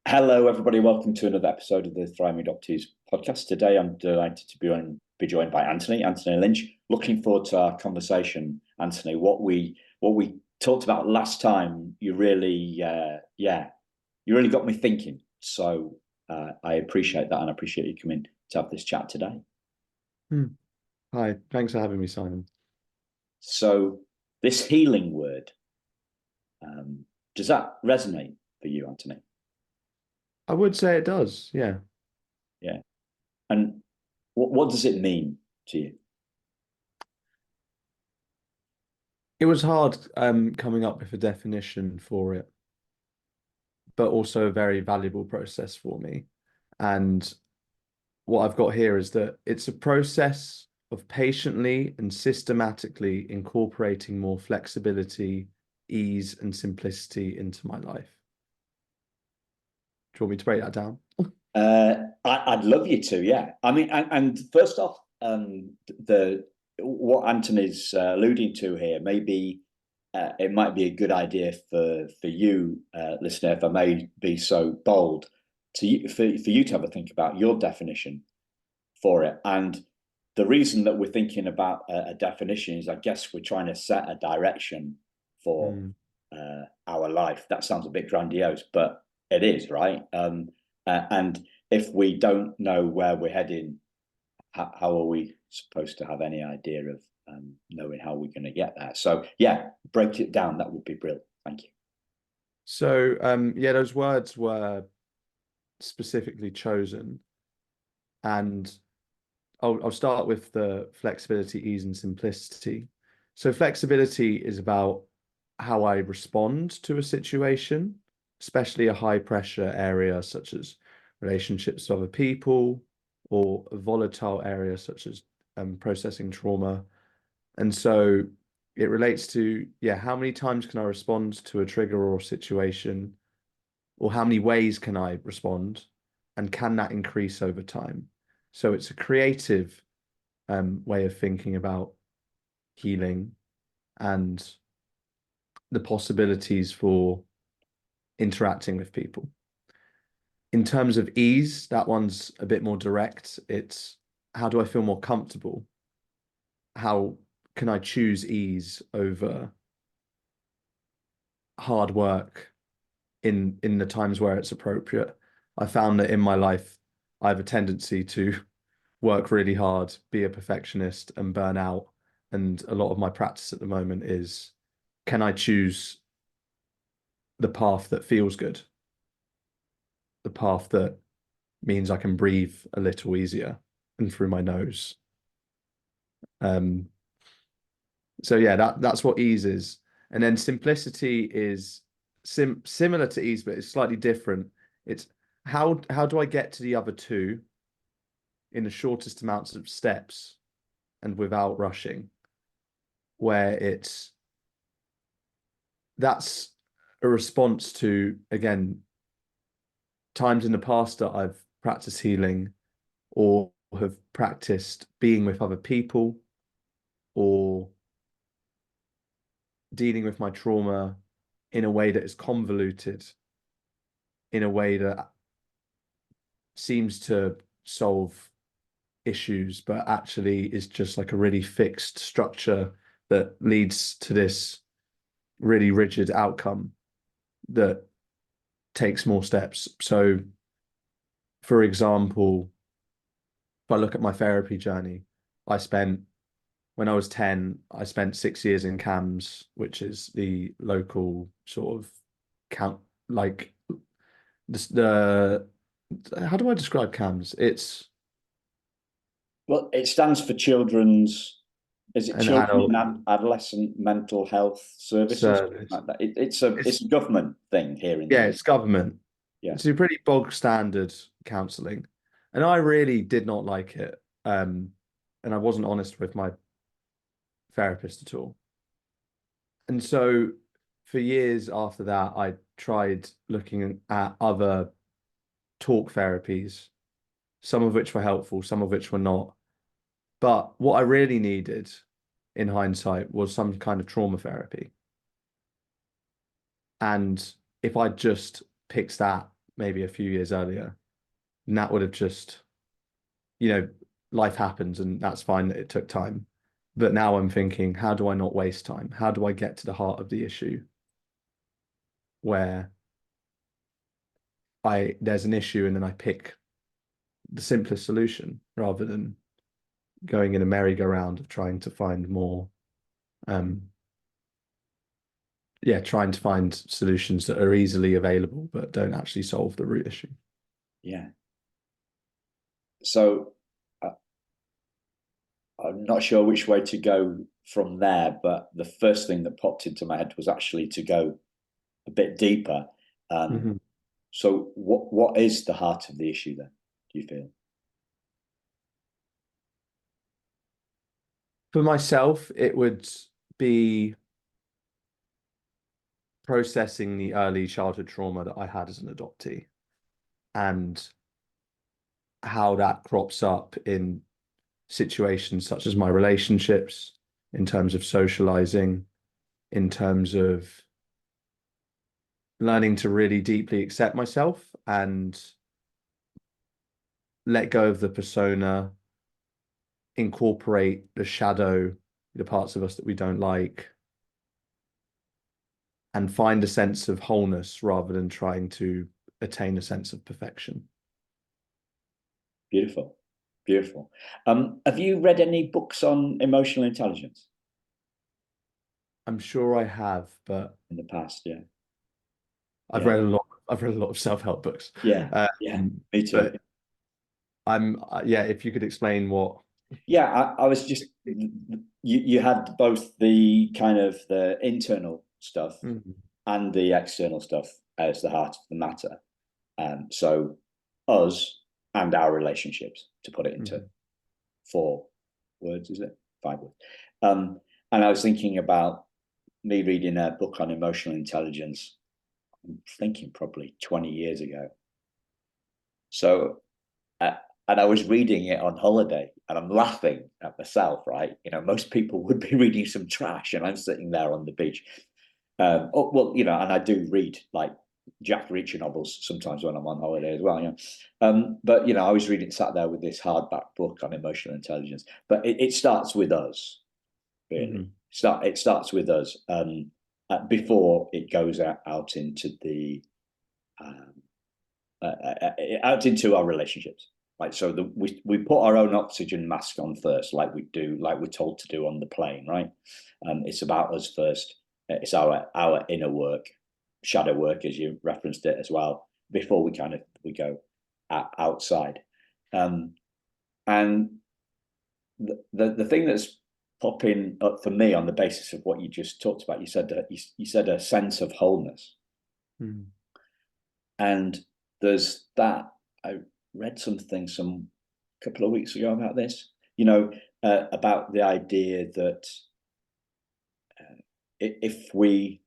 Hello, everybody. Welcome to another episode of the Thriving Adoptees podcast. Today, I'm delighted to be joined by Anthony Lynch. Looking forward to our conversation, Anthony. What we talked about last time, you really got me thinking. So I appreciate that, and I appreciate you coming to have this chat today. Hi, thanks for having me, Simon. So this healing word, does that resonate for you, Anthony? I would say it does, yeah. Yeah. And what does it mean to you? It was hard coming up with a definition for it, but also a very valuable process for me. And what I've got here is that it's a process of patiently and systematically incorporating more flexibility, ease, and simplicity into my life. Do you want me to break that down? I'd love you to, yeah. I mean, and first off, what Anthony's alluding to here, maybe it might be a good idea for you, listener, if I may be so bold, for you to have a think about your definition for it. And the reason that we're thinking about a definition is, I guess, we're trying to set a direction for our life. That sounds a bit grandiose, but it is, right? And if we don't know where we're heading, how are we supposed to have any idea of knowing how we're going to get there? So, yeah, break it down. That would be brilliant. Thank you. So, yeah, those words were specifically chosen. And I'll start with the flexibility, ease, and simplicity. So flexibility is about how I respond to a situation, especially a high pressure area such as relationships with other people, or a volatile area such as processing trauma. And so it relates to, how many times can I respond to a trigger or situation, or how many ways can I respond, and can that increase over time? So it's a creative way of thinking about healing and the possibilities for interacting with people. In terms of ease, that one's a bit more direct. It's how do I feel more comfortable? How can I choose ease over hard work in the times where it's appropriate? I found that in my life, I have a tendency to work really hard, be a perfectionist, and burn out. And a lot of my practice at the moment is, can I choose the path that feels good? The path that means I can breathe a little easier and through my nose. So yeah, that's what ease is. And then simplicity is similar to ease, but it's slightly different. It's how do I get to the other two in the shortest amounts of steps and without rushing, where that's a response to, again, times in the past that I've practiced healing or have practiced being with other people or dealing with my trauma in a way that is convoluted, in a way that seems to solve issues, but actually is just like a really fixed structure that leads to this really rigid outcome that takes more steps. So, for example, if I look at my therapy journey, when I was 10, I spent 6 years in CAMS, which is the local sort of like how do I describe CAMS? Well, it stands for Children's. Is it Children Adult and Adolescent Mental Health Services? service. Like that. It's a government thing here in the Yeah, UK. it's government. Yeah. It's a pretty bog standard counselling. And I really did not like it. And I wasn't honest with my therapist at all. And so for years after that, I tried looking at other talk therapies, some of which were helpful, some of which were not. But what I really needed in hindsight was some kind of trauma therapy. And if I just picked that, maybe a few years earlier, and that would have just, you know, life happens and that's fine that it took time. But now I'm thinking, how do I not waste time? How do I get to the heart of the issue where there's an issue and then I pick the simplest solution rather than going in a merry-go-round of trying to find more, trying to find solutions that are easily available but don't actually solve the root issue. Yeah. So I'm not sure which way to go from there, but the first thing that popped into my head was actually to go a bit deeper. So what is the heart of the issue then, do you feel? For myself, it would be processing the early childhood trauma that I had as an adoptee and how that crops up in situations such as my relationships, in terms of socializing, in terms of learning to really deeply accept myself and let go of the persona, incorporate the shadow, the parts of us that we don't like, and find a sense of wholeness rather than trying to attain a sense of perfection. Beautiful. Beautiful. Have you read any books on emotional intelligence? I'm sure I have, but In the past, yeah. I've Yeah. read a lot. I've read a lot of self-help books. Yeah. Yeah. Me too. But if you could explain what. Yeah, I was just you had both the kind of the internal stuff and the external stuff as the heart of the matter. So us and our relationships, to put it into 4 words, is it? 5 words. And I was thinking about me reading a book on emotional intelligence, I'm thinking probably 20 years ago. So, and I was reading it on holiday and I'm laughing at myself, right? You know, most people would be reading some trash and I'm sitting there on the beach. And I do read like Jack Reacher novels sometimes when I'm on holiday as well. But I was sat there with this hardback book on emotional intelligence. But it starts with us, really. It starts with us before it goes out into the out into our relationships. Like so, we put our own oxygen mask on first, like we're told to do on the plane, right? It's about us first. It's our inner work, shadow work, as you referenced it as well, before we go outside. And the thing that's popping up for me on the basis of what you just talked about, you said a sense of wholeness, and there's that. I read something some couple of weeks ago about this. About the idea that if we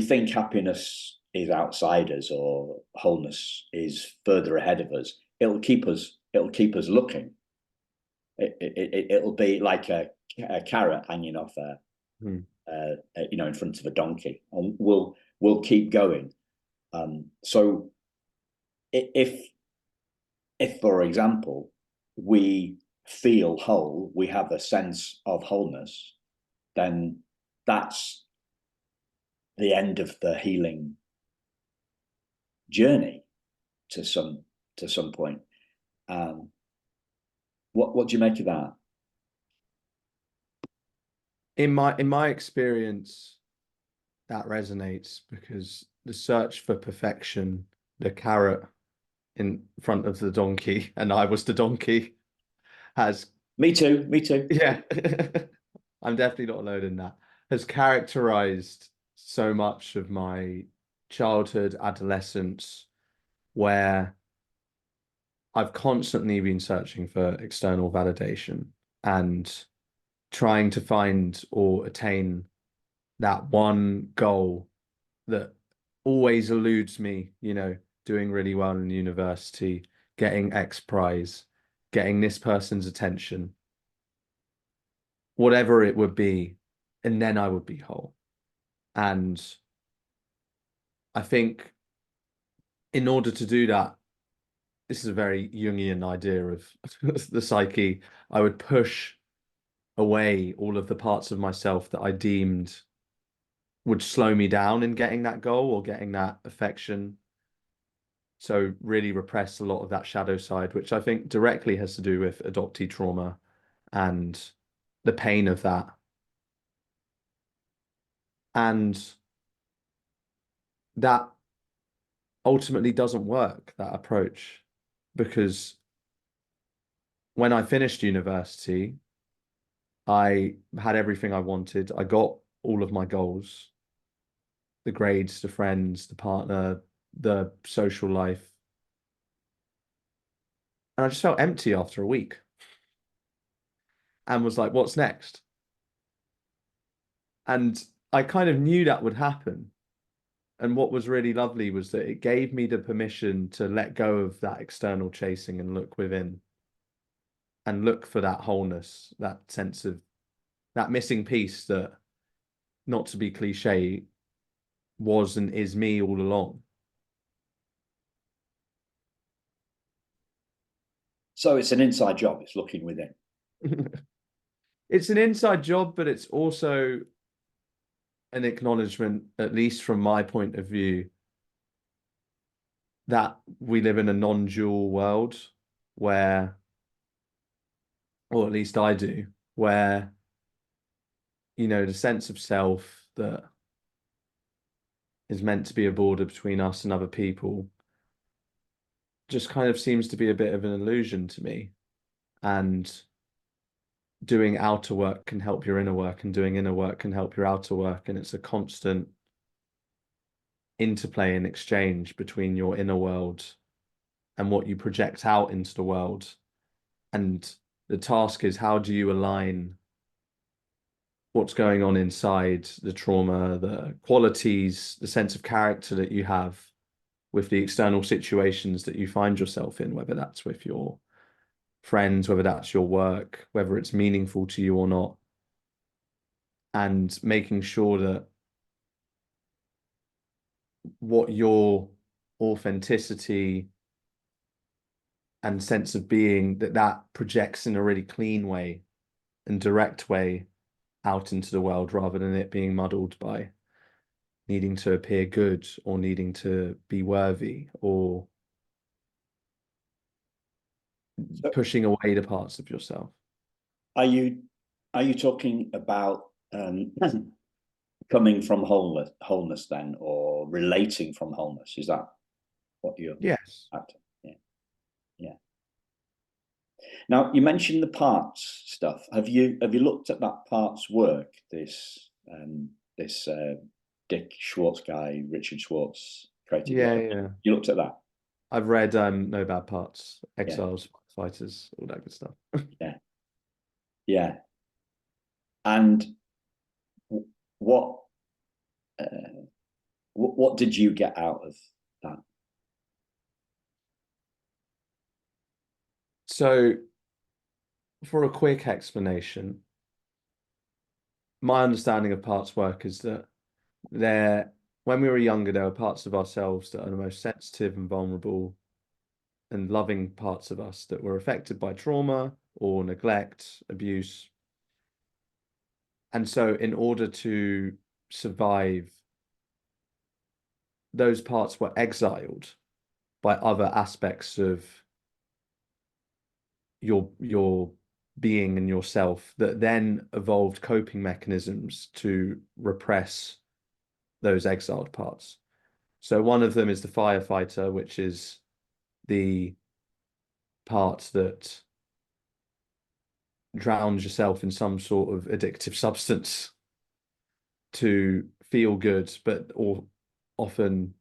think happiness is outside us or wholeness is further ahead of us, it'll keep us looking. It'll be like a carrot hanging off in front of a donkey, and we'll keep going. So if for example we feel whole, we have a sense of wholeness, then that's the end of the healing journey to some point. What do you make of that? In my experience, that resonates because the search for perfection, the carrot in front of the donkey, and I was the donkey, has. Me too. Yeah, I'm definitely not alone in that. Has characterized so much of my childhood, adolescence, where I've constantly been searching for external validation and trying to find or attain that one goal that always eludes me, doing really well in university, getting X prize, getting this person's attention, whatever it would be, and then I would be whole. And I think in order to do that, this is a very Jungian idea of the psyche. I would push away all of the parts of myself that I deemed would slow me down in getting that goal or getting that affection. So really repress a lot of that shadow side, which I think directly has to do with adoptee trauma and the pain of that. And that ultimately doesn't work, that approach, because when I finished university, I had everything I wanted. I got all of my goals, the grades, the friends, the partner, the social life. And I just felt empty after a week and was like, what's next? And I kind of knew that would happen. And what was really lovely was that it gave me the permission to let go of that external chasing and look within and look for that wholeness, that sense of that missing piece that, not to be cliche, was and is me all along. So it's an inside job. It's looking within. It's an inside job, but it's also an acknowledgement, at least from my point of view, that we live in a non-dual world where, or at least I do, where, the sense of self that is meant to be a border between us and other people just kind of seems to be a bit of an illusion to me. And doing outer work can help your inner work, and doing inner work can help your outer work. And it's a constant interplay and exchange between your inner world and what you project out into the world. And the task is, how do you align what's going on inside, the trauma, the qualities, the sense of character that you have, with the external situations that you find yourself in, whether that's with your friends, whether that's your work, whether it's meaningful to you or not, and making sure that what your authenticity and sense of being, that projects in a really clean way and direct way out into the world, rather than it being muddled by needing to appear good or needing to be worthy or So pushing away the parts of yourself. are you talking about coming from wholeness then, or relating from wholeness? Is that what you're Yes. at? Yeah, yeah. Now you mentioned the parts stuff. Have you looked at that parts work? This Dick Schwartz guy, Richard Schwartz created. Yeah, yeah. You looked at that? I've read No Bad Parts, Yeah, Exiles, Fighters, all that good stuff. yeah, yeah. And what uh, what did you get out of that? So, for a quick explanation, my understanding of parts work is that when we were younger, there were parts of ourselves that are the most sensitive and vulnerable and loving parts of us that were affected by trauma or neglect, abuse. And so, in order to survive, those parts were exiled by other aspects of your being and yourself, that then evolved coping mechanisms to repress those exiled parts. So one of them is the firefighter, which is the part that drowns yourself in some sort of addictive substance to feel good, but or often,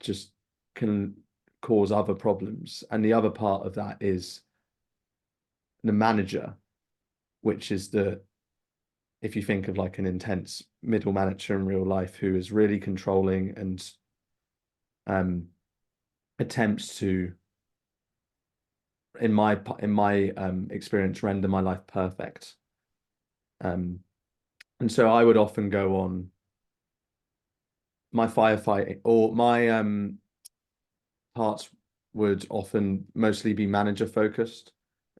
just can cause other problems. And the other part of that is the manager, which is if you think of like an intense middle manager in real life who is really controlling and attempts to, in my experience, render my life perfect. And so I would often go on my firefighting or my parts would often mostly be manager focused,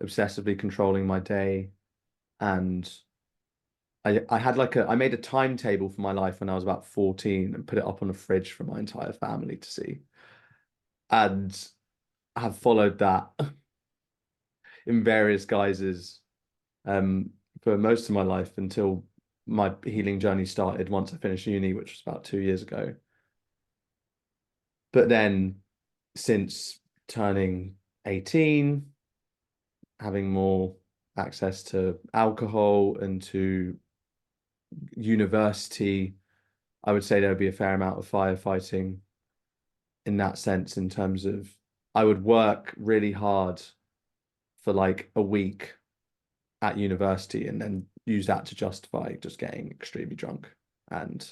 obsessively controlling my day. And I had like I made a timetable for my life when I was about 14 and put it up on a fridge for my entire family to see. And have followed that in various guises um, for most of my life until my healing journey started once I finished uni, which was about 2 years ago. But then since turning 18, having more access to alcohol and to university, I would say there would be a fair amount of firefighting in that sense, in terms of I would work really hard for like a week at university and then use that to justify just getting extremely drunk. And,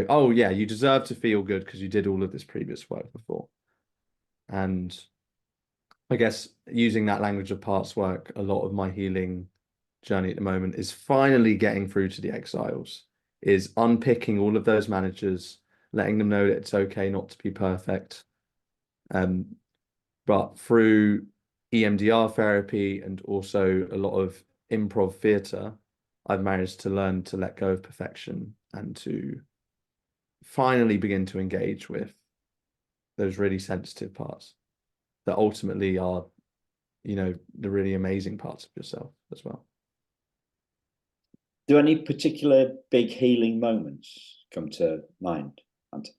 oh yeah, you deserve to feel good because you did all of this previous work before. And I guess using that language of parts work, a lot of my healing journey at the moment is finally getting through to the exiles, is unpicking all of those managers, letting them know that it's okay not to be perfect. But through EMDR therapy and also a lot of improv theatre, I've managed to learn to let go of perfection and to finally begin to engage with those really sensitive parts that ultimately are, the really amazing parts of yourself as well. Do any particular big healing moments come to mind, Hunter?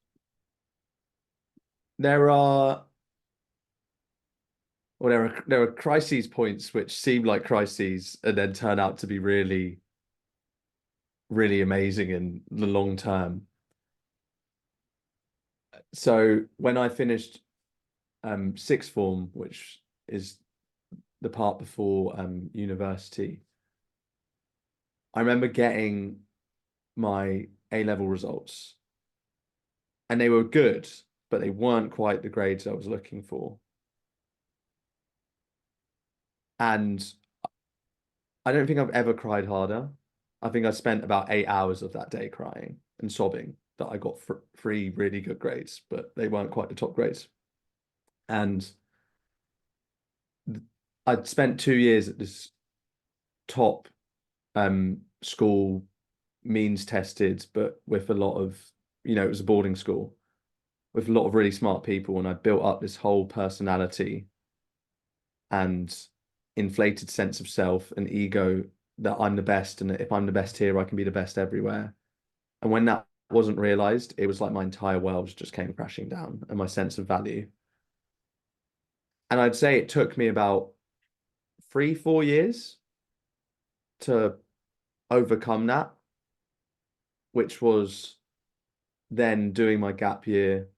There are there are crises points which seem like crises and then turn out to be really, really amazing in the long term. So when I finished sixth form, which is the part before university, I remember getting my A-level results and they were good, but they weren't quite the grades I was looking for. And I don't think I've ever cried harder. I think I spent about 8 hours of that day crying and sobbing that I got three really good grades, but they weren't quite the top grades. And I'd spent 2 years at this top school, means tested, but with a lot of, it was a boarding school with a lot of really smart people. And I built up this whole personality and inflated sense of self and ego that I'm the best. And that if I'm the best here, I can be the best everywhere. And when that wasn't realized, it was like my entire world just came crashing down and my sense of value. And I'd say it took me about 3, 4 years to overcome that, which was then doing my gap year,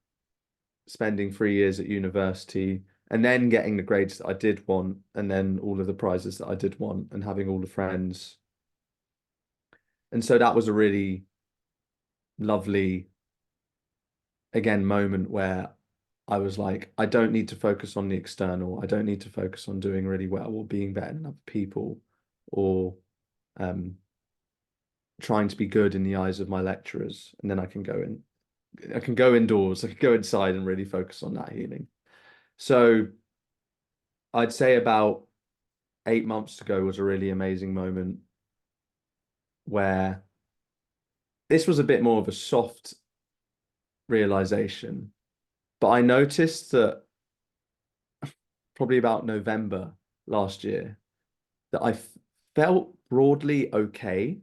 spending 3 years at university, and then getting the grades that I did want, and then all of the prizes that I did want, and having all the friends. And so that was a really lovely, again, moment where I was like, I don't need to focus on the external. I don't need to focus on doing really well or being better than other people or trying to be good in the eyes of my lecturers. And then I can go indoors, I can go inside and really focus on that healing. So I'd say about 8 months ago was a really amazing moment where this was a bit more of a soft realization, but I noticed that probably about November last year that I felt broadly okay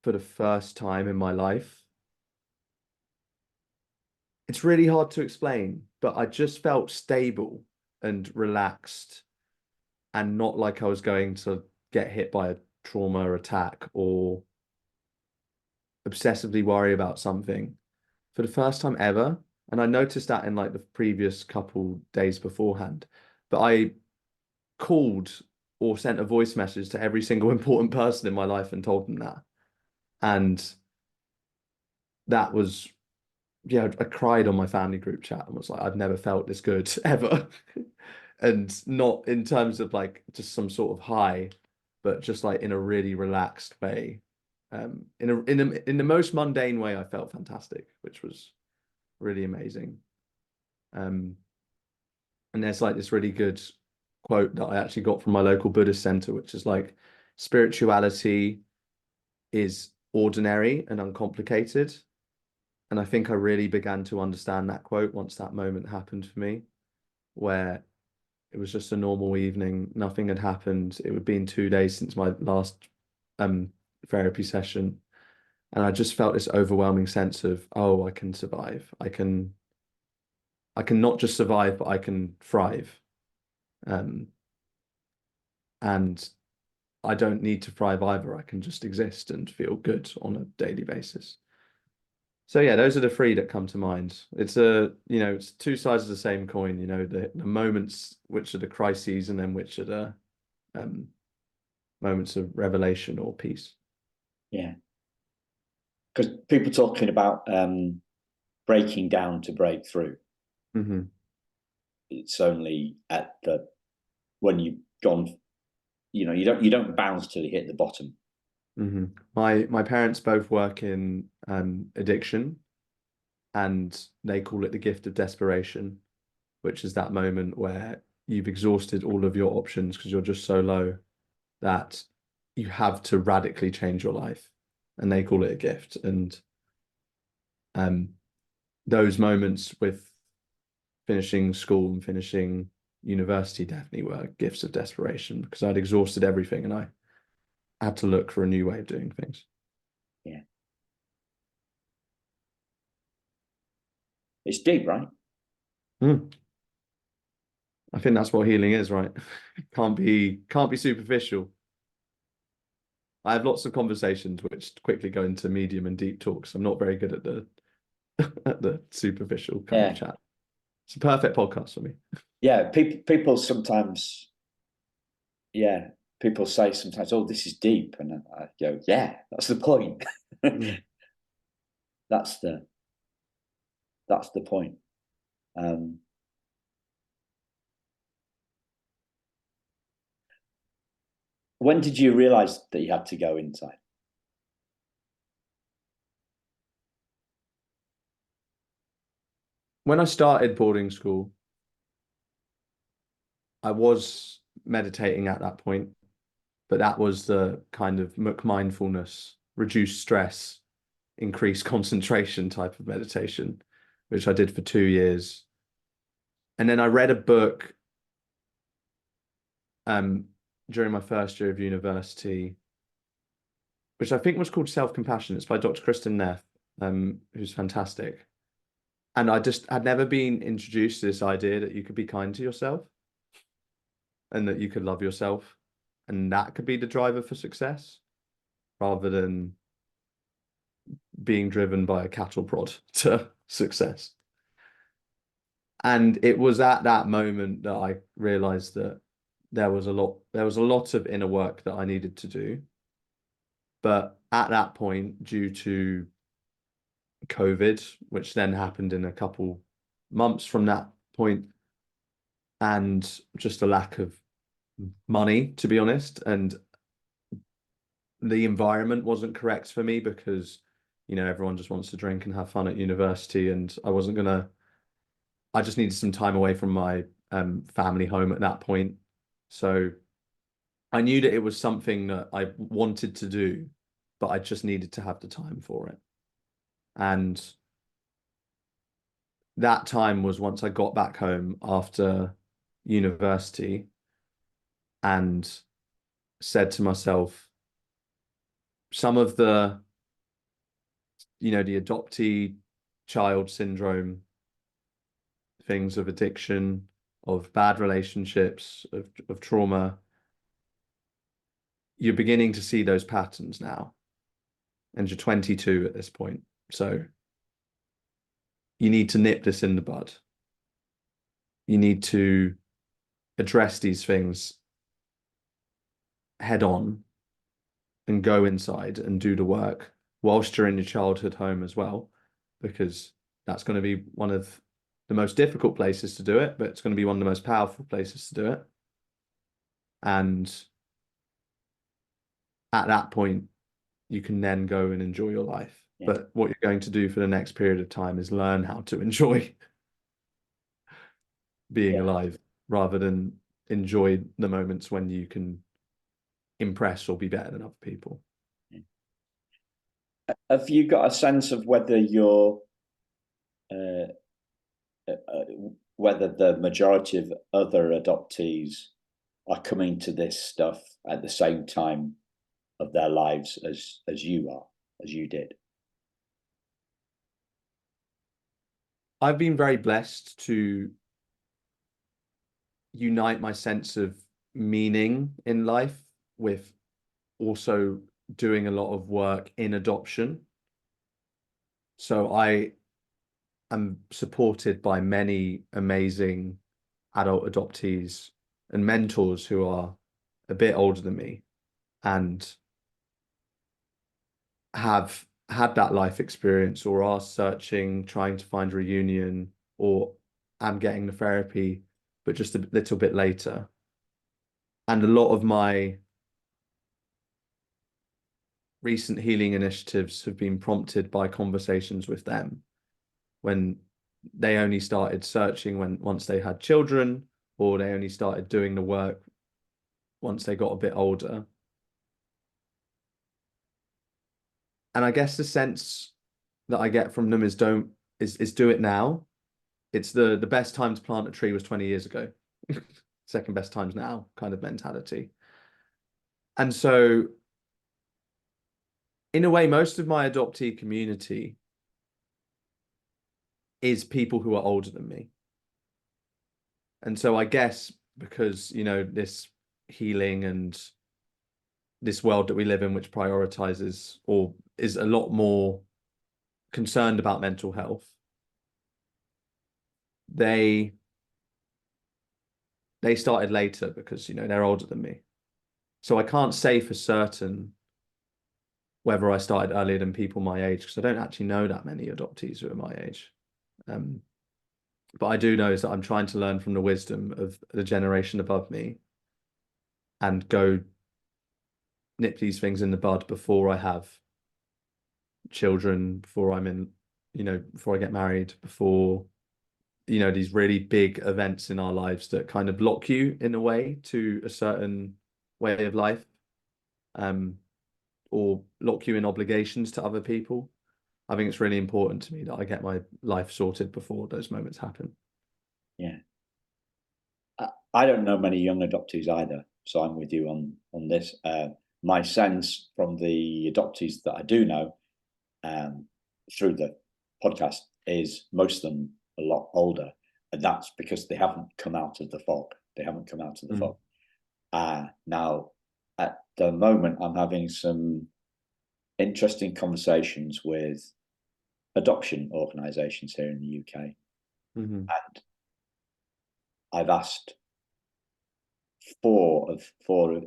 for the first time in my life. It's really hard to explain, but I just felt stable and relaxed and not like I was going to get hit by a trauma attack or obsessively worry about something for the first time ever. And I noticed that in like the previous couple days beforehand. But I called or sent a voice message to every single important person in my life and told them that. And that was, yeah, I cried on my family group chat and was like, I've never felt this good ever. And not in terms of like just some sort of high, but just like in a really relaxed way. In the most mundane way, I felt fantastic, which was really amazing. And there's like this really good quote that I actually got from my local Buddhist center, which is like, spirituality is ordinary and uncomplicated. And I think I really began to understand that quote once that moment happened for me, where it was just a normal evening, nothing had happened. It would be in 2 days since my last therapy session. And I just felt this overwhelming sense of, oh, I can survive. I can not just survive, but I can thrive. And I don't need to thrive either. I can just exist and feel good on a daily basis. So yeah, those are the three that come to mind. It's it's two sides of the same coin, the moments which are the crises and then which are the moments of revelation or peace. Yeah. Because people talking about breaking down to break through. Mm-hmm. It's only when you've gone, you don't bounce till you hit the bottom. Mm-hmm. My parents both work in addiction, and they call it the gift of desperation, which is that moment where you've exhausted all of your options because you're just so low that you have to radically change your life, and they call it a gift. And those moments with finishing school and finishing university definitely were gifts of desperation, because I'd exhausted everything and I had to look for a new way of doing things. Yeah. It's deep, right? Mm. I think that's what healing is, right? Can't be superficial. I have lots of conversations which quickly go into medium and deep talks. I'm not very good at the at the superficial kind of chat. It's a perfect podcast for me. Yeah, people sometimes, people say sometimes, "Oh, this is deep," and I go, "Yeah, that's the point." Yeah. That's the point. When did you realize that you had to go inside? When I started boarding school, I was meditating at that point, but that was the kind of mindfulness, reduce stress, increase concentration type of meditation, which I did for 2 years. And then I read a book during my first year of university, which I think was called Self-Compassion. It's by Dr. Kristen Neff, who's fantastic. And I'd never been introduced to this idea that you could be kind to yourself and that you could love yourself, and that could be the driver for success rather than being driven by a cattle prod to success. And it was at that moment that I realized that there was a lot of inner work that I needed to do. But at that point, due to COVID, which then happened in a couple months from that point, and just a lack of money, to be honest, and the environment wasn't correct for me because, everyone just wants to drink and have fun at university, and I just needed some time away from my family home at that point. So I knew that it was something that I wanted to do, but I just needed to have the time for it. And that time was once I got back home after university and said to myself, some of the adoptee child syndrome things of addiction, of bad relationships, of trauma, you're beginning to see those patterns now. And you're 22 at this point. So you need to nip this in the bud. You need to address these things head on and go inside and do the work whilst you're in your childhood home as well, because that's going to be one of the most difficult places to do it, but it's going to be one of the most powerful places to do it. And at that point, you can then go and enjoy your life. Yeah. But what you're going to do for the next period of time is learn how to enjoy being Yeah. alive rather than enjoy the moments when you can impress or be better than other people. Have you got a sense of whether you're uh, whether the majority of other adoptees are coming to this stuff at the same time of their lives as you did? I've been very blessed to unite my sense of meaning in life with also doing a lot of work in adoption. So I am supported by many amazing adult adoptees and mentors who are a bit older than me and have had that life experience or are searching, trying to find reunion, or am getting the therapy, but just a little bit later. And a lot of my recent healing initiatives have been prompted by conversations with them when they only started searching once they had children, or they only started doing the work once they got a bit older. And I guess the sense that I get from them is do it now. It's the best time to plant a tree was 20 years ago. Second best times now kind of mentality. And so in a way, most of my adoptee community is people who are older than me. And so I guess because, this healing and this world that we live in, which prioritizes or is a lot more concerned about mental health, they started later because, they're older than me. So I can't say for certain whether I started earlier than people my age, because I don't actually know that many adoptees who are my age. But I do know is that I'm trying to learn from the wisdom of the generation above me and go nip these things in the bud before I have children, before I'm in, before I get married, before, these really big events in our lives that kind of lock you in a way to a certain way of life, or lock you in obligations to other people. I think it's really important to me that I get my life sorted before those moments happen. Yeah. I don't know many young adoptees either, so I'm with you on this. My sense from the adoptees that I do know through the podcast is most of them a lot older, and that's because they haven't come out of the fog. They haven't come out of the fog. Now, at the moment, I'm having some interesting conversations with adoption organisations here in the UK, and I've asked four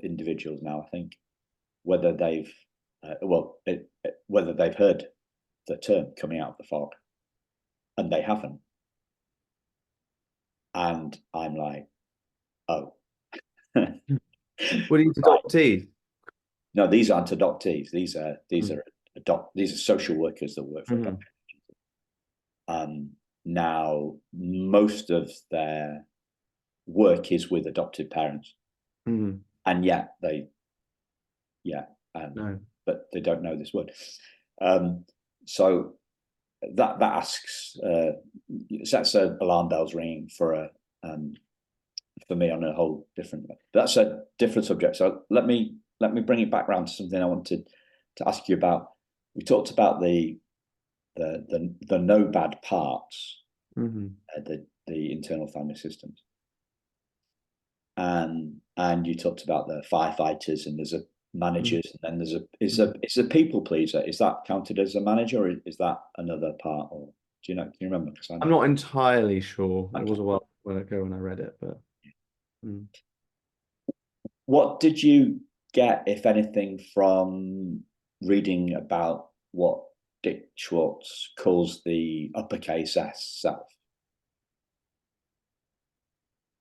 individuals now, I think, whether they've whether they've heard the term coming out of the fog, and they haven't. And I'm like, oh. What are you adoptees? No, these aren't adoptees. These are social workers that work for adoption. Now, most of their work is with adopted parents, and yet but they don't know this word. So that asks sets alarm bells ringing for me on a whole different. That's a different subject. So let me bring it back around to something I wanted to ask you about. We talked about the no bad parts, the internal family systems, and you talked about the firefighters, and there's a managers, and then there's a people pleaser. Is that counted as a manager, or is that another part? Or do you remember? Because I'm not entirely sure. Okay. It was a while ago when I read it, but. What did you get, if anything, from reading about what Dick Schwartz calls the uppercase S self?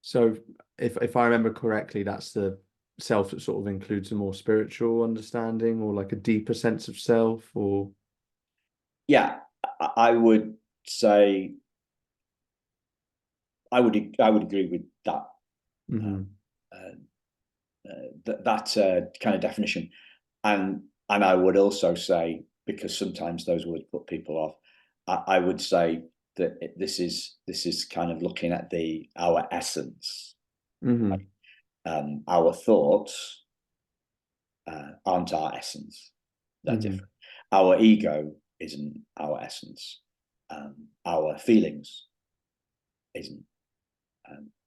So if I remember correctly, that's the self that sort of includes a more spiritual understanding or like a deeper sense of self, or Yeah, I would say I would agree with that mm-hmm. that kind of definition, and I would also say, because sometimes those words put people off, I would say that this is kind of looking at our essence. Mm-hmm. Our thoughts aren't our essence; they're Mm-hmm. different. Our ego isn't our essence. Our feelings isn't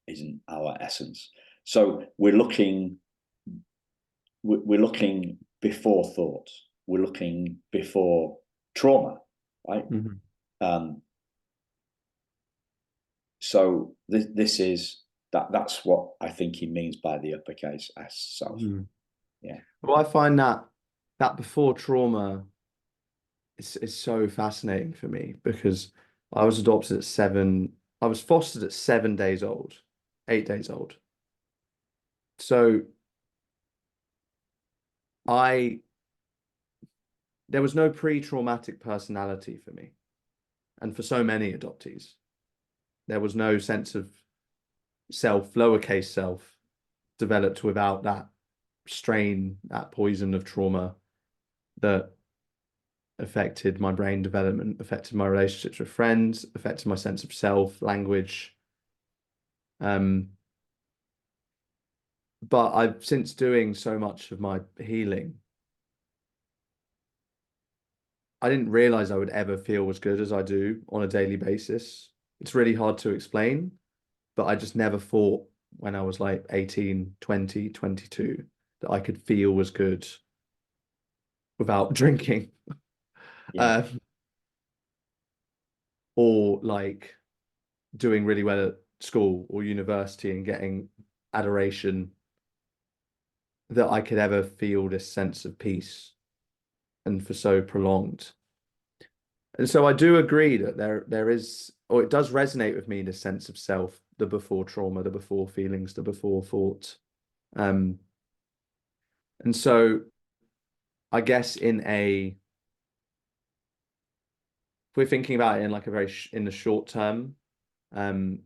isn't our essence. So we're looking before thought. We're looking before trauma, right? Mm-hmm. Um, so this is that's what I think he means by the uppercase S self. Mm-hmm. Yeah. Well, I find that before trauma is so fascinating for me because I was adopted at I was fostered at 7 days old, 8 days old. So I there was no pre-traumatic personality for me. And for so many adoptees, there was no sense of self, lowercase self, developed without that strain, that poison of trauma that affected my brain development, affected my relationships with friends, affected my sense of self, language. Um, but I've since doing so much of my healing, I didn't realize I would ever feel as good as I do on a daily basis. It's really hard to explain, but I just never thought when I was like 18, 20, 22 that I could feel as good without drinking. Yeah. Um, or like doing really well at school or university and getting adoration, that I could ever feel this sense of peace and for so prolonged. And so I do agree that there is, or it does resonate with me, this sense of self, the before trauma, the before feelings, the before thought. Um, and so I guess if we're thinking about it in like a very in the short term, um,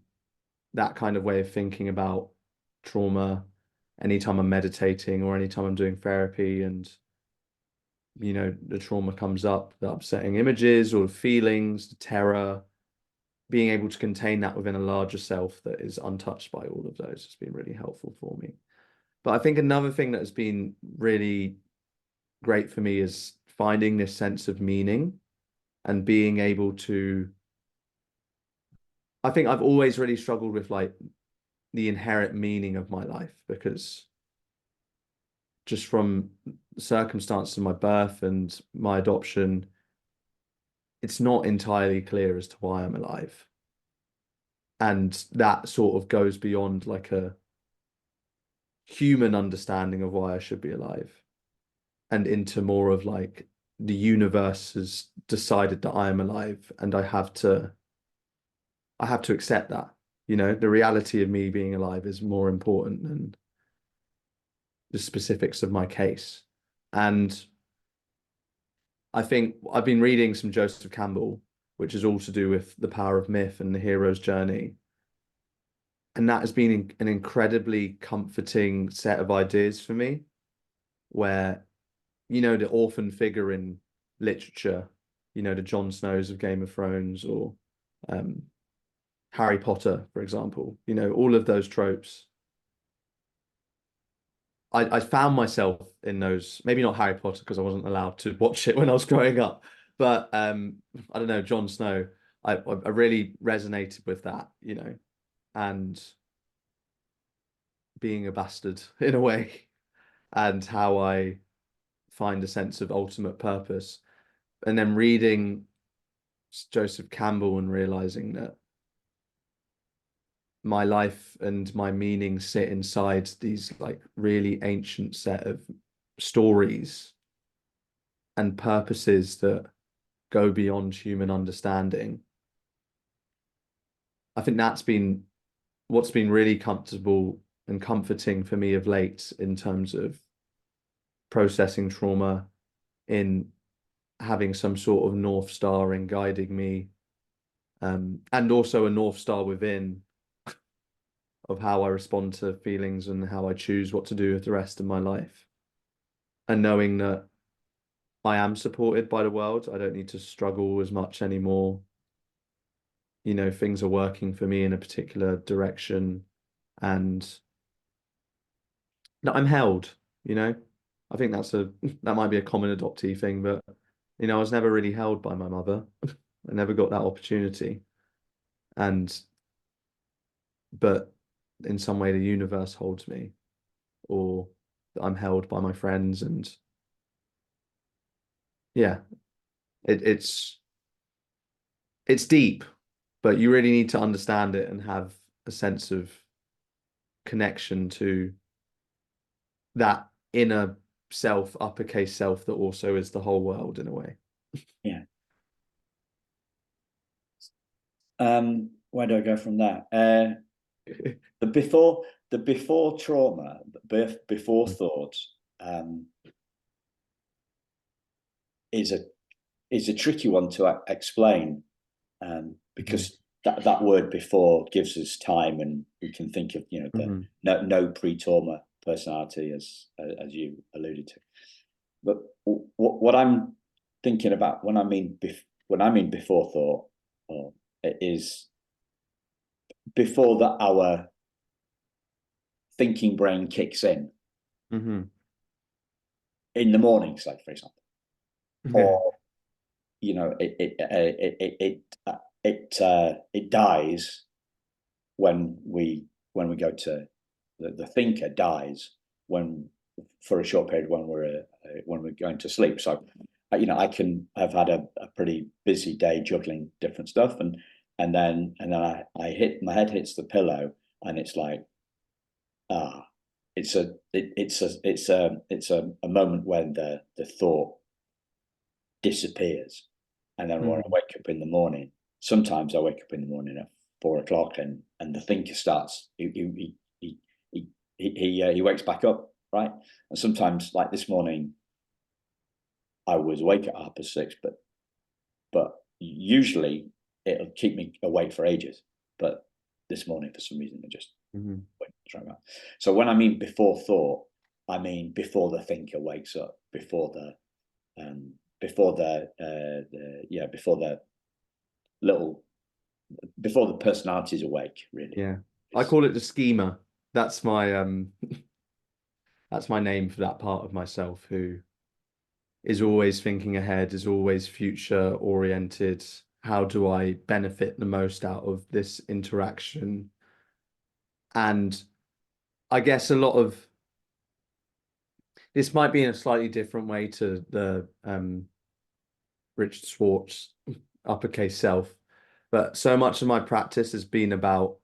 that kind of way of thinking about trauma, anytime I'm meditating or anytime I'm doing therapy and the trauma comes up, the upsetting images or the feelings, the terror, being able to contain that within a larger self that is untouched by all of those has been really helpful for me. But I think another thing that has been really great for me is finding this sense of meaning and being able to. I think I've always really struggled with like the inherent meaning of my life because just from circumstances of my birth and my adoption, it's not entirely clear as to why I'm alive. And that sort of goes beyond like a human understanding of why I should be alive and into more of like the universe has decided that I am alive and I have to accept that. The reality of me being alive is more important than the specifics of my case. And I think I've been reading some Joseph Campbell, which is all to do with the power of myth and the hero's journey. And that has been an incredibly comforting set of ideas for me, where, the orphan figure in literature, the Jon Snows of Game of Thrones or um, Harry Potter, for example, all of those tropes. I found myself in those, maybe not Harry Potter because I wasn't allowed to watch it when I was growing up, but I don't know, Jon Snow. I really resonated with that, and being a bastard in a way, and how I find a sense of ultimate purpose. And then reading Joseph Campbell and realizing that my life and my meaning sit inside these like really ancient set of stories and purposes that go beyond human understanding. I think that's been what's been really comfortable and comforting for me of late in terms of processing trauma, in having some sort of North Star in guiding me, and also a North Star within of how I respond to feelings and how I choose what to do with the rest of my life. And knowing that I am supported by the world, I don't need to struggle as much anymore. You know, things are working for me in a particular direction, and that I'm held, you know. I think that might be a common adoptee thing, but you know, I was never really held by my mother. I never got that opportunity. And but in some way the universe holds me, or I'm held by my friends, and yeah, it's deep, but you really need to understand it and have a sense of connection to that inner self, uppercase self, that also is the whole world in a way. Yeah. Where do I go from there? The before trauma, before thoughts, is a tricky one to explain, because that word before gives us time, and we can think of, you know, the no pre-trauma personality, as you alluded to. But what I'm thinking about when I mean before thought, it is before that our thinking brain kicks in the mornings, like, for example, or you know, it dies when we go to the thinker dies when, for a short period, when we're going to sleep. So you know, I've had a pretty busy day juggling different stuff, and then I hit, my head hits the pillow, and it's like, it's a moment when the thought disappears. And then when I wake up in the morning, sometimes I wake up in the morning at 4 o'clock, and the thinker starts. He wakes back up, right? And sometimes, like this morning, I was awake at 6:30, but usually it'll keep me awake for ages. But this morning, for some reason, it just went straight out. So when I mean before thought, I mean before the thinker wakes up, before the personality is awake, really. Yeah, I call it the schema. That's my that's my name for that part of myself who is always thinking ahead, is always future oriented. How do I benefit the most out of this interaction? And I guess a lot of this might be in a slightly different way to the Richard Schwartz uppercase self, but so much of my practice has been about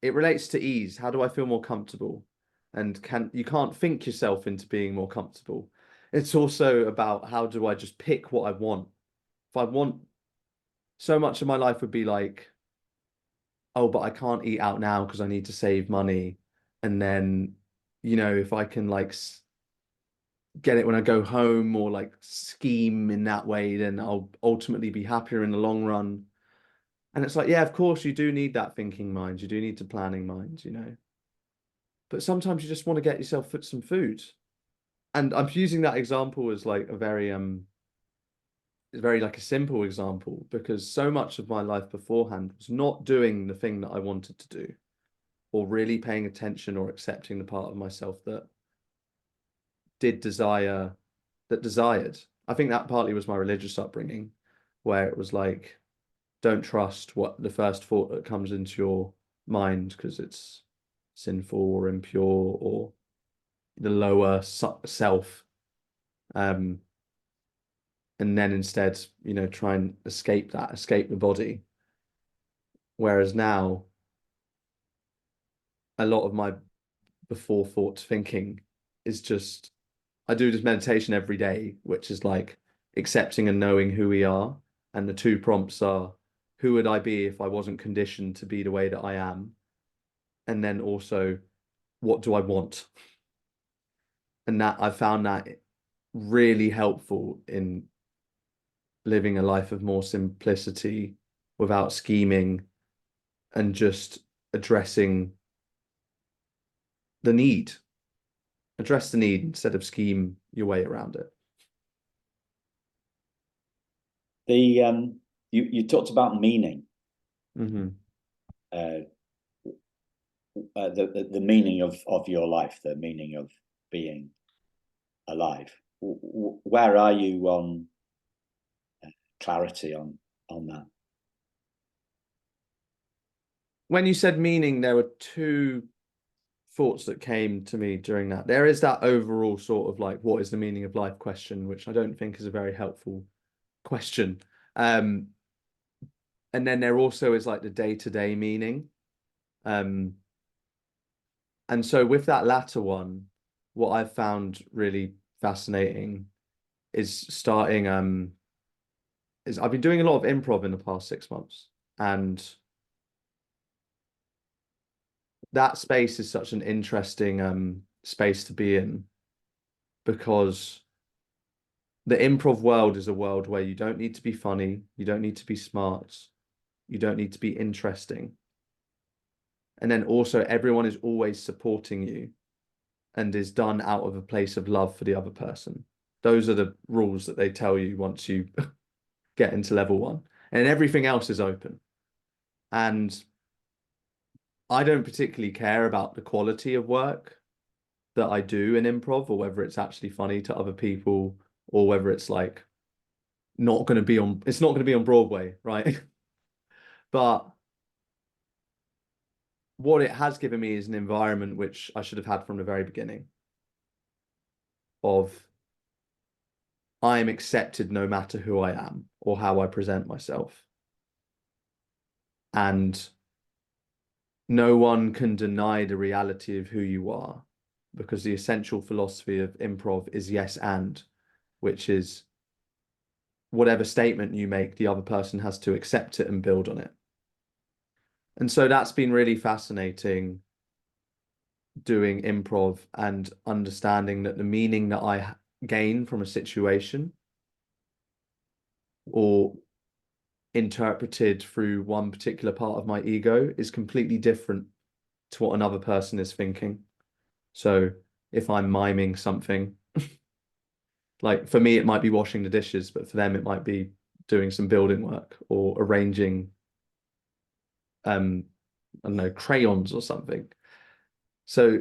it relates to ease. How do I feel more comfortable? And you can't think yourself into being more comfortable. It's also about how do I just pick what I want. If I want, so much of my life would be like, oh, but I can't eat out now because I need to save money. And then, you know, if I can like get it when I go home, or like scheme in that way, then I'll ultimately be happier in the long run. And it's like, yeah, of course you do need that thinking mind. You do need the planning mind, you know. But sometimes you just want to get yourself some food. And I'm using that example as like a very it's very like a simple example, because so much of my life beforehand was not doing the thing that I wanted to do, or really paying attention or accepting the part of myself that desired. I think that partly was my religious upbringing, where it was like, don't trust what the first thought that comes into your mind because it's sinful or impure or the lower self. And then instead, you know, try and escape the body. Whereas now, a lot of my before thought thinking is just, I do this meditation every day, which is like accepting and knowing who we are. And the two prompts are, who would I be if I wasn't conditioned to be the way that I am? and then also what do I want? And that I found that really helpful in living a life of more simplicity without scheming and just addressing the need. Address the need instead of scheme your way around it. You talked about meaning, Mm-hmm. uh, the meaning of your life, the meaning of being alive. Where are you on clarity on that? When you said meaning, there were two thoughts that came to me during that. There is that overall sort of like, what is the meaning of life question, which I don't think is a very helpful question. And then there also is like the day-to-day meaning. And so with that latter one, what I've found really fascinating is I've been doing a lot of improv in the past 6 months, and that space is such an interesting space to be in, because the improv world is a world where you don't need to be funny, you don't need to be smart, you don't need to be interesting. And then also everyone is always supporting you and is done out of a place of love for the other person. Those are the rules that they tell you once you get into level one. And everything else is open. And I don't particularly care about the quality of work that I do in improv, or whether it's actually funny to other people, or whether it's like it's not going to be on Broadway, right? But what it has given me is an environment which I should have had from the very beginning, of I am accepted no matter who I am or how I present myself. And no one can deny the reality of who you are, because the essential philosophy of improv is yes and, which is whatever statement you make, the other person has to accept it and build on it. And so that's been really fascinating, doing improv and understanding that the meaning that I gain from a situation or interpreted through one particular part of my ego is completely different to what another person is thinking. So if I'm miming something, like for me, it might be washing the dishes, but for them, it might be doing some building work or arranging, I don't know, crayons or something. So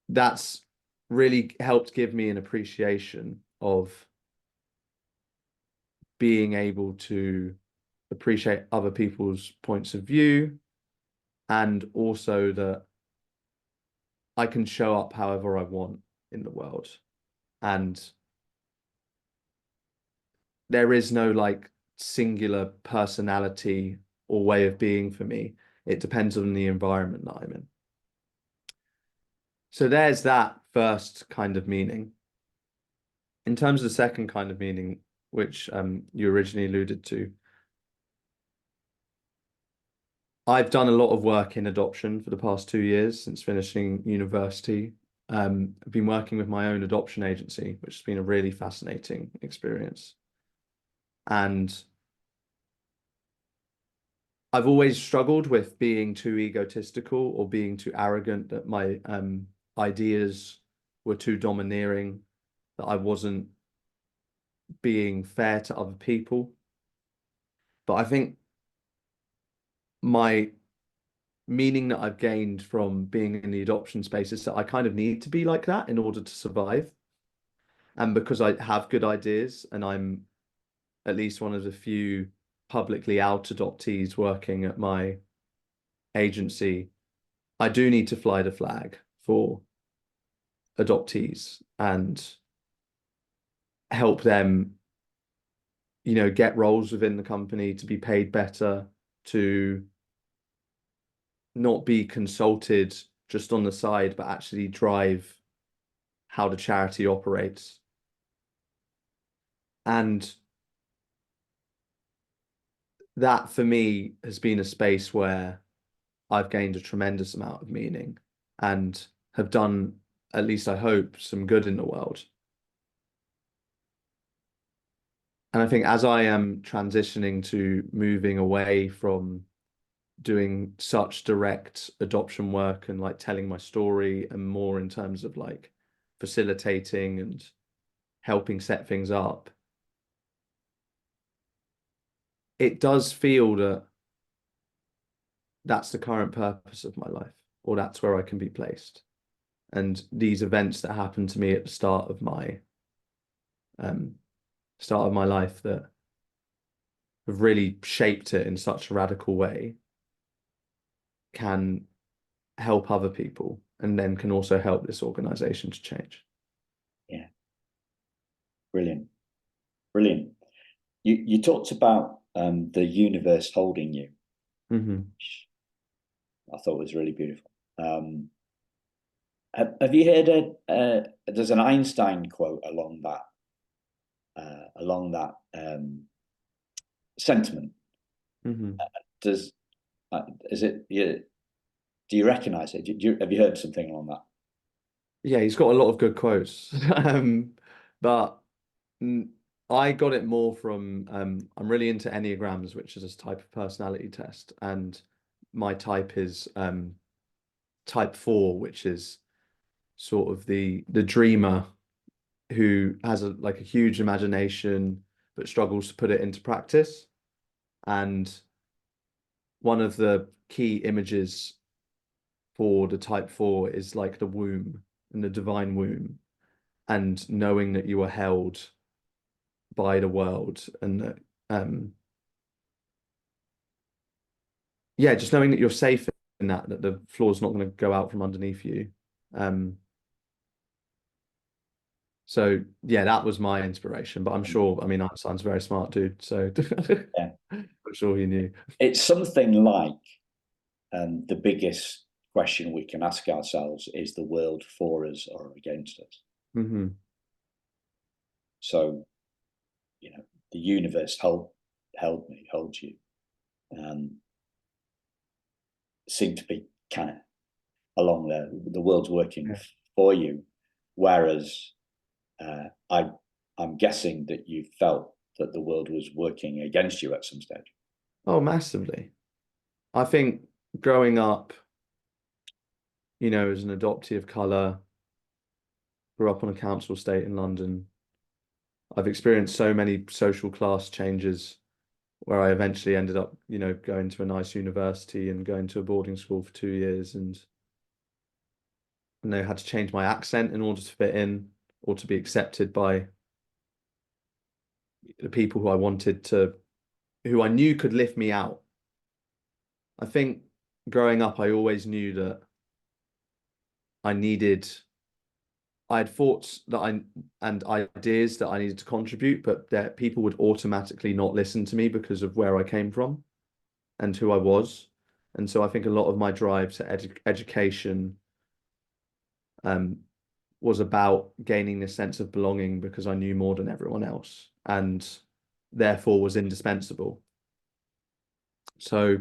that's really helped give me an appreciation of being able to appreciate other people's points of view, and also that I can show up however I want in the world. And there is no like singular personality or way of being for me. It depends on the environment that I'm in. So there's that first kind of meaning. In terms of the second kind of meaning, which you originally alluded to, I've done a lot of work in adoption for the past 2 years since finishing university. I've been working with my own adoption agency, which has been a really fascinating experience. And I've always struggled with being too egotistical or being too arrogant, that my ideas were too domineering, that I wasn't being fair to other people. But I think my meaning that I've gained from being in the adoption space is that I kind of need to be like that in order to survive. And because I have good ideas and I'm at least one of the few publicly out adoptees working at my agency, I do need to fly the flag for adoptees and help them, get roles within the company, to be paid better, to not be consulted just on the side, but actually drive how the charity operates. And that for me has been a space where I've gained a tremendous amount of meaning and have done, at least I hope, some good in the world. And I think as I am transitioning to moving away from doing such direct adoption work and like telling my story, and more in terms of like facilitating and helping set things up, it does feel that that's the current purpose of my life, or that's where I can be placed. And these events that happened to me at the start of my life that have really shaped it in such a radical way can help other people, and then can also help this organization to change. Yeah. Brilliant. Brilliant. You talked about the universe holding you. Mm-hmm. Which I thought was really beautiful. Have you heard there's an Einstein quote along that sentiment? Mm-hmm. Does is it? Do you recognize it? Have you heard something along that? Yeah, he's got a lot of good quotes. But I got it more from I'm really into Enneagrams, which is a type of personality test, and my type is type 4, which is sort of the dreamer who has like a huge imagination but struggles to put it into practice. And one of the key images for the type 4 is like the womb and the divine womb, and knowing that you are held by the world, and that yeah, just knowing that you're safe in that the floor's not going to go out from underneath you. So yeah, that was my inspiration, but I'm sure, I mean, Einstein's a very smart dude, so Yeah. I'm sure he knew. It's something like the biggest question we can ask ourselves is the world for us or against us? Mm-hmm. So, the universe holds you, seem to be kind of along there. The world's working Yeah. for you, whereas I'm guessing that you felt that the world was working against you at some stage. Oh, massively. I think growing up, as an adoptee of color, grew up on a council estate in London. I've experienced so many social class changes where I eventually ended up, going to a nice university and going to a boarding school for 2 years, and had to change my accent in order to fit in or to be accepted by the people who I knew could lift me out. I think growing up, I always knew that I had thoughts and ideas that I needed to contribute, but that people would automatically not listen to me because of where I came from and who I was. And so I think a lot of my drive to education was about gaining this sense of belonging because I knew more than everyone else, and therefore was indispensable. So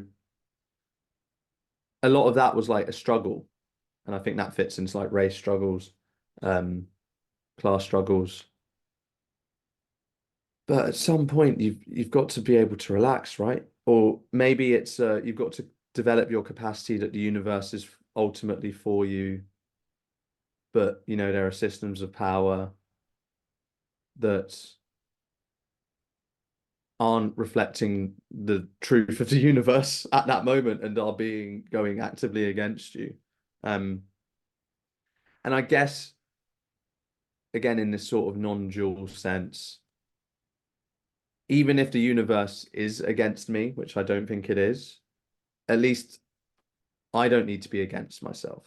a lot of that was like a struggle, and I think that fits into like race struggles, class struggles. But at some point, you've got to be able to relax, right? Or maybe it's you've got to develop your capacity that the universe is ultimately for you, but there are systems of power that aren't reflecting the truth of the universe at that moment and are going actively against you. And I guess, again, in this sort of non-dual sense, even if the universe is against me, which I don't think it is, at least I don't need to be against myself.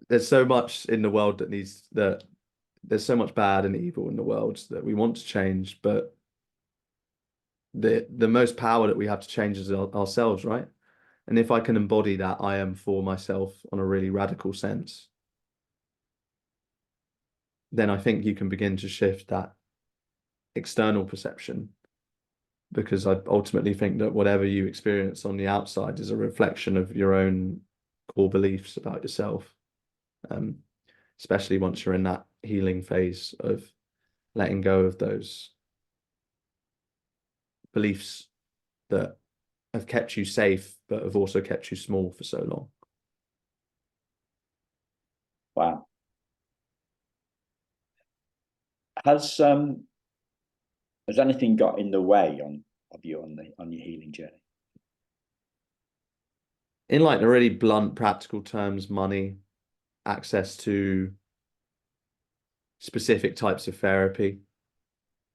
There's so much in the world there's so much bad and evil in the world that we want to change, but the most power that we have to change is ourselves, right? And if I can embody that I am for myself on a really radical sense, then I think you can begin to shift that external perception. because I ultimately think that whatever you experience on the outside is a reflection of your own core beliefs about yourself. Um, Especially once you're in that healing phase of letting go of those beliefs that have kept you safe, but have also kept you small for so long. Wow. Has anything got in the way of you on your healing journey? In like the really blunt, practical terms, money, access to specific types of therapy.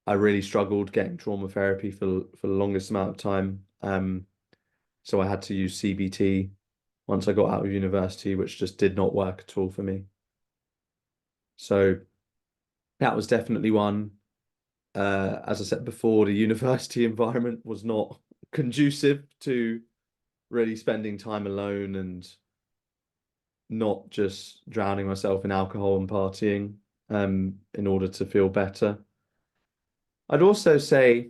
I really struggled getting trauma therapy for the longest amount of time. So I had to use CBT once I got out of university, which just did not work at all for me. So that was definitely one. As I said before, the university environment was not conducive to really spending time alone and not just drowning myself in alcohol and partying in order to feel better. I'd also say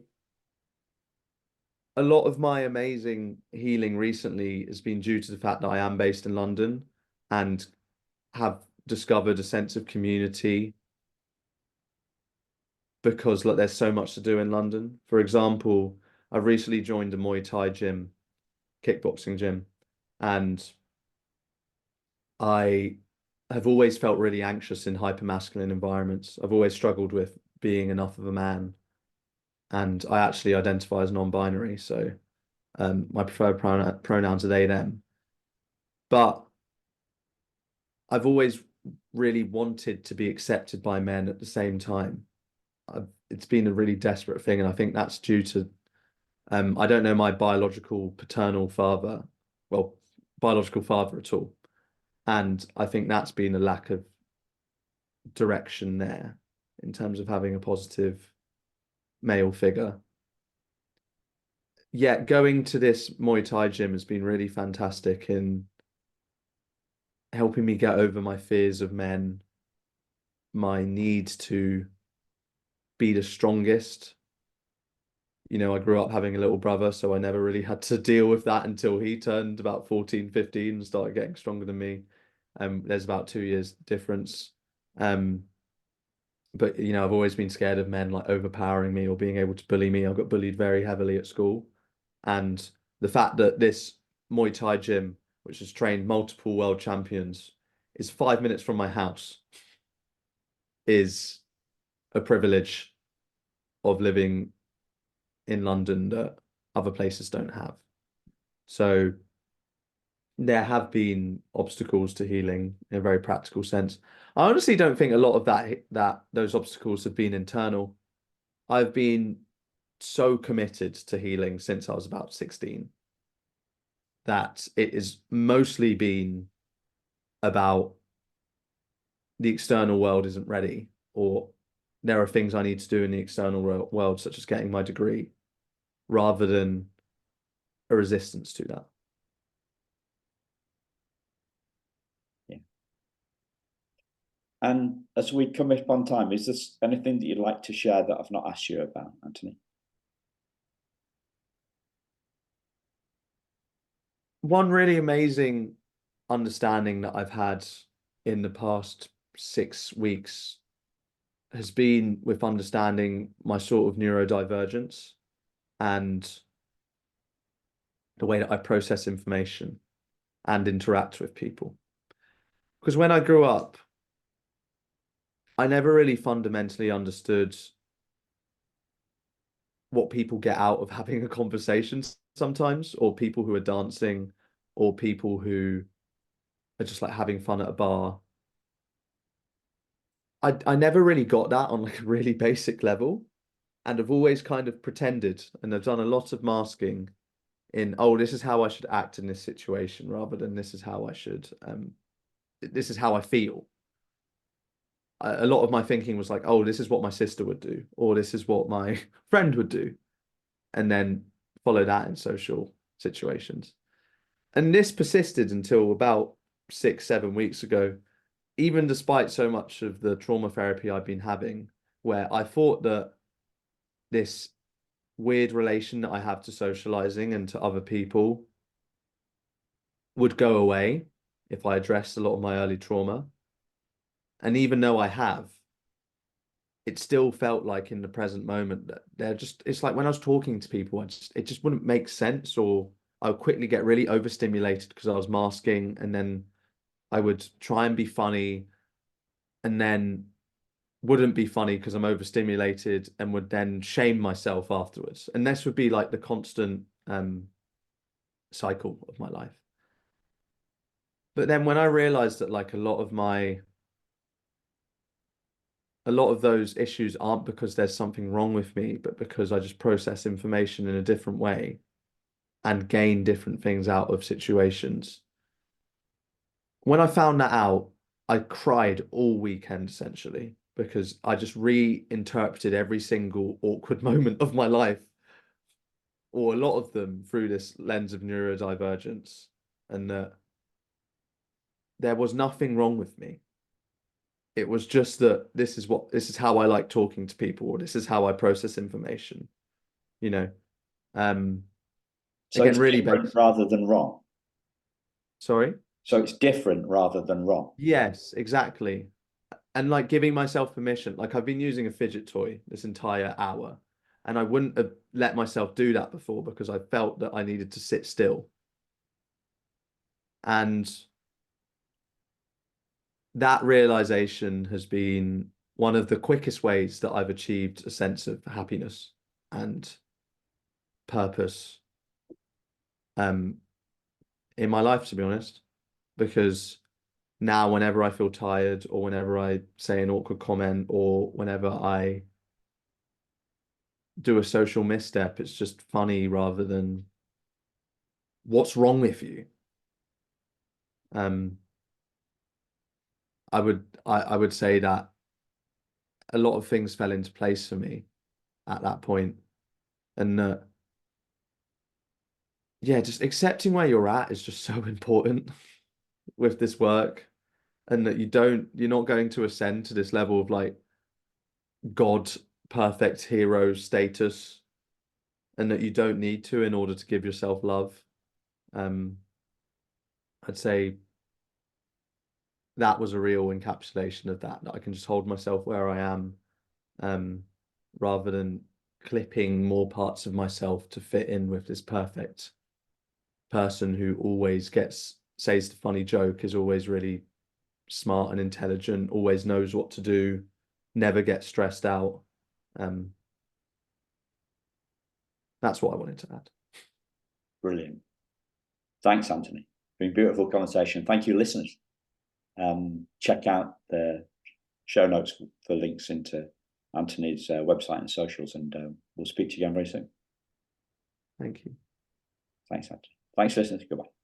a lot of my amazing healing recently has been due to the fact that I am based in London and have discovered a sense of community because like there's so much to do in London. For example, I've recently joined a Muay Thai gym, kickboxing gym, and I have always felt really anxious in hypermasculine environments. I've always struggled with being enough of a man, and I actually identify as non-binary, so my preferred pronouns are they, them. But I've always really wanted to be accepted by men at the same time. It's been a really desperate thing, and I think that's due to I don't know my biological paternal father, well, biological father at all. And I think that's been a lack of direction there in terms of having a positive male figure. Yet going to this Muay Thai gym has been really fantastic in helping me get over my fears of men, my need to be the strongest. You know, I grew up having a little brother, so I never really had to deal with that until he turned about 14, 15 and started getting stronger than me. There's about 2 years difference. But you know, I've always been scared of men like overpowering me or being able to bully me. I got bullied very heavily at school. And the fact that this Muay Thai gym, which has trained multiple world champions, is 5 minutes from my house, is a privilege of living in London that other places don't have. So there have been obstacles to healing in a very practical sense. I honestly don't think a lot of that those obstacles have been internal. I've been so committed to healing since I was about 16 that it has mostly been about the external world isn't ready, or there are things I need to do in the external world, such as getting my degree, rather than a resistance to that. Yeah. And as we come up on time, is there anything that you'd like to share that I've not asked you about, Anthony? One really amazing understanding that I've had in the past 6 weeks has been with understanding my sort of neurodivergence and the way that I process information and interact with people. Because when I grew up, I never really fundamentally understood what people get out of having a conversation sometimes, or people who are dancing, or people who are just like having fun at a bar. I never really got that on like a really basic level, and I've always kind of pretended, and I've done a lot of masking in, oh, this is how I should act in this situation, rather than this is how I should, this is how I feel. A lot of my thinking was like, oh, this is what my sister would do, or this is what my friend would do, and then follow that in social situations. And this persisted until about 6, 7 weeks ago, even despite so much of the trauma therapy I've been having, where I thought that this weird relation that I have to socializing and to other people would go away if I addressed a lot of my early trauma. And even though I have, it still felt like in the present moment that it's like when I was talking to people, it just wouldn't make sense, or I would quickly get really overstimulated because I was masking, and then I would try and be funny and then wouldn't be funny because I'm overstimulated, and would then shame myself afterwards. And this would be like the constant cycle of my life. But then when I realized that like a lot of those issues aren't because there's something wrong with me, but because I just process information in a different way and gain different things out of situations. When I found that out, I cried all weekend essentially because I just reinterpreted every single awkward moment of my life, or a lot of them, through this lens of neurodivergence, and that there was nothing wrong with me. It was just that this is how I like talking to people, or this is how I process information, you know. Um, So again, it's really different based. rather than wrong. Sorry? So it's different rather than wrong. Yes, exactly. And like giving myself permission. Like I've been using a fidget toy this entire hour, and I wouldn't have let myself do that before because I felt that I needed to sit still. And that realization has been one of the quickest ways that I've achieved a sense of happiness and purpose um in my life, to be honest. Because now whenever I feel tired, or whenever I say an awkward comment, or whenever I do a social misstep, it's just funny rather than what's wrong with you. Um, I would say that a lot of things fell into place for me at that point, and yeah, just accepting where you're at is just so important with this work, and that you're not going to ascend to this level of like God perfect hero status, and that you don't need to in order to give yourself love. Um, I'd say that was a real encapsulation of that I can just hold myself where I am, um, rather than clipping more parts of myself to fit in with this perfect person who always says the funny joke, is always really smart and intelligent, always knows what to do, never gets stressed out. Um, that's what I wanted to add. Brilliant. Thanks, Anthony. Been a beautiful conversation. Thank you, listeners. Check out the show notes for links into Anthony's website and socials, and we'll speak to you again very soon. Thank you. Thanks, Anthony. Thanks for listening. Goodbye.